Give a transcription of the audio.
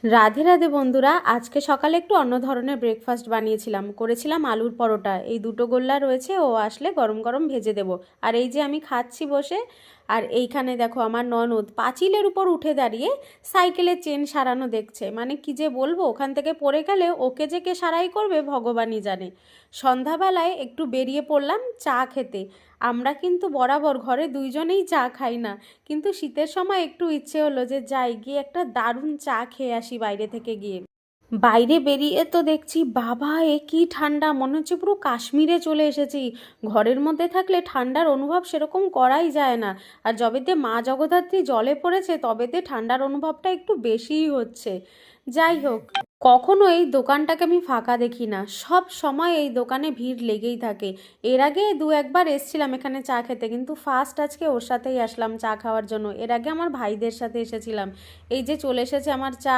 রাধে রাধে বন্ধুরা, আজকে সকালে একটু অন্য ধরনের ব্রেকফাস্ট বানিয়েছিলাম। করেছিলাম আলুর পরোটা। এই দুটো গোল্লা রয়েছে, ও আসলে গরম গরম ভেজে দেব। আর এই যে আমি খাচ্ছি বসে। আর এইখানে দেখো আমার ননদ পাঁচিলের উপর উঠে দাঁড়িয়ে সাইকেলের চেন সারানো দেখছে। মানে কি যে বলবো, ওখান থেকে পড়ে গেলে ওকে যে কে সারাই করবে ভগবানই জানে। সন্ধ্যাবেলায় একটু বেরিয়ে পড়লাম চা খেতে। আমরা কিন্তু বরাবর ঘরে দুইজনেই চা খাই না, কিন্তু শীতের সময় একটু ইচ্ছে হলো যে যাই গিয়ে একটা দারুণ চা খেয়ে আসি বাইরে থেকে গিয়ে। বাইরে বেরিয়ে তো দেখছি বাবা, এ কি ঠান্ডা, মনে হচ্ছে পুরো কাশ্মীরে চলে এসেছি। ঘরের মধ্যে থাকলে ঠান্ডার অনুভব সেরকম করাই যায় না। আর যবেতে মা জগদ্ধাত্রী জলে পড়েছে তবেতে ঠান্ডার অনুভবটা একটু বেশিই হচ্ছে। যাই হোক, কখনো এই দোকানটাকে আমি ফাঁকা দেখি না, সব সময় এই দোকানে ভিড় লেগেই থাকে। এর আগে দু একবার এসছিলাম এখানে চা খেতে, কিন্তু ফার্স্ট আজকে ওর সাথেই আসলাম চা খাওয়ার জন্য। এর আগে আমার ভাইদের সাথে এসেছিলাম। এই যে চলে এসেছে আমার চা।